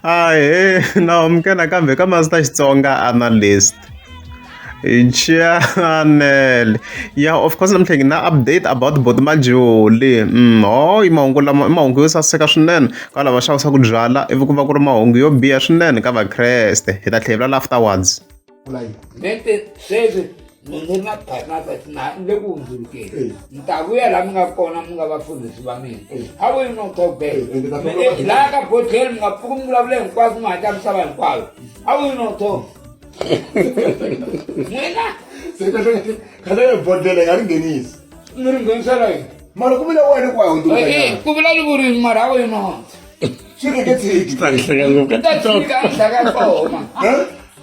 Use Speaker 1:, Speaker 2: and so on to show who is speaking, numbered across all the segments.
Speaker 1: Na umkena kambe ka Master Xitsonga analyst. Channel. Yeah, of course I'm taking an update about Boti Majuli. Mahungu yo saseka swinene ka lava xavisa ku byala ivi ku va ku ri mahungu yo biha swinene ka vakreste. Hi ta tlhela afterwards.
Speaker 2: Ni na partner na le ku ndlulukeni ntavuya la mi nga kona mi nga vafundhisi va mina how will you not talk back la ka hotel mi nga pfuki mi vulavule hinkwaswo mi hatla misava hinkwayo how will you not talk n'wina
Speaker 3: khale bodlela ya ringhenisi
Speaker 2: mi ri nghenisela yini
Speaker 3: mara ku vile wena ku hundzuka
Speaker 2: ku vula ni vurimi mara how will you not
Speaker 3: swi ringhetiki
Speaker 2: ta tshika koma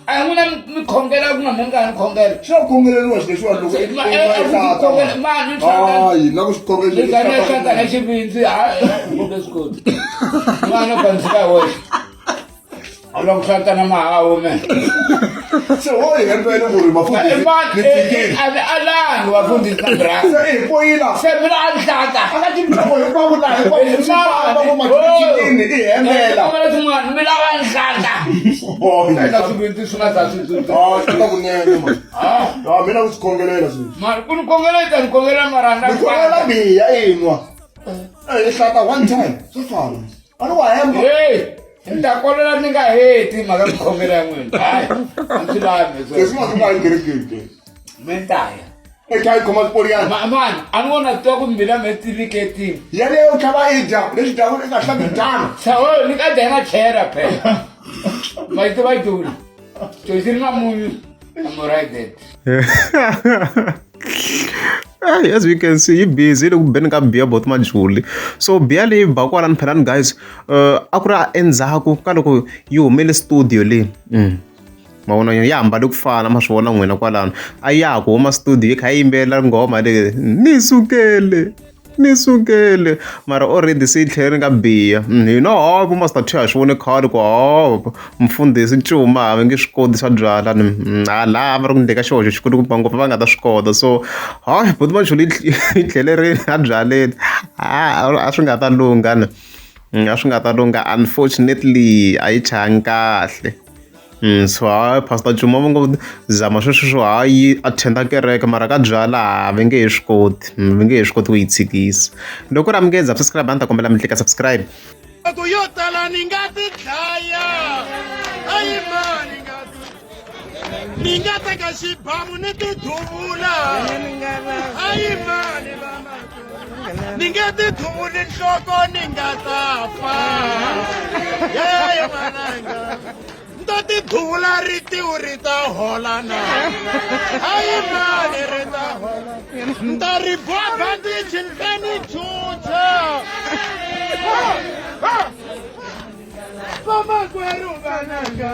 Speaker 2: a hi n'wina mi khongela ku na munhu nga ni khongela
Speaker 3: swi na khongeleriwa xi leswiwa loko hayi na ku swi
Speaker 2: khongelexata na xivindzi kumbe swikoti n'wana banisika hi wexe a vula ku hlatana mahawu me
Speaker 3: se wo hi endlele ku ri vafundhisi
Speaker 2: alangi vafundhisi na brasa
Speaker 3: poyila
Speaker 2: se mina a ni hlata
Speaker 3: a nga timpimo hinkwavo laha hinkwavomatikini i hembela
Speaker 2: swin'wana mi lava ni hlata na swivindzi swi nga ta
Speaker 3: swi kunene ma mina ku swi khongelela sweswi
Speaker 2: mara ku ni khongela ta ni khongela maranda
Speaker 3: ni khongela biya yinwa i hlata one time swi fana a ni wa hemba
Speaker 2: ni ta kolela ni nga heti mhaka ku khongela ya n'wina hayi a ni swi lavi
Speaker 3: leswi nga swi nga ngerekeke
Speaker 2: mentaya
Speaker 3: eka yi khoma swipoliyana
Speaker 2: mani a ni vona twa ku mbila metiliketini
Speaker 3: yaleyo tlhava yi dya leswi dyaka ni nga hlavi dyana
Speaker 2: sawo ni ka dya na chera phela mayiti va dula tsosi ri na munyu I'm right there.
Speaker 1: As we can see, busy look ben ka biya Boti Majuli. So biya leyi ba kwalani phelani guys, a ku ri endzhaku ka loko yi humele studio leyi. Mavona ya hambane ku fana ma swi vona n'wina kwalano. A ya ku huma studio yi kha yi yimbelela nghoma leyi ni sukele mara already se yi tlhele nga biya. You vo Master T a swi vone khale ku mfundhisi Cuma a va nge swi koti swa byala a lava ri ku ndleka xihoxo xikulu ku ngopfu va nga ta swi kota. So Boti Majuli yi tlhele ri a byaleni a swi nga ta lunga a swi nga ta lunga unfortunately a yi changi kahle. So Pastor Cuma va ngo zama sweswo yi attenda kereke mara ka byala va nge he swi koti va nge he swi koti ku yi tshikisa. Loko ri mi nge za subscribe a ni ta kombela mi tlika subscribe.
Speaker 4: Ku yo tala ni nga ti dlaya ayi mani ni nga teka xibamu ni ti duvula ayi mani ni nga ti duvuli nhloko ni nga ta fa mananga ti dhula ritiwu ri ta hola na ayi mani ri ta hola nta ri boha bandichi ni chucha vamakweru vananga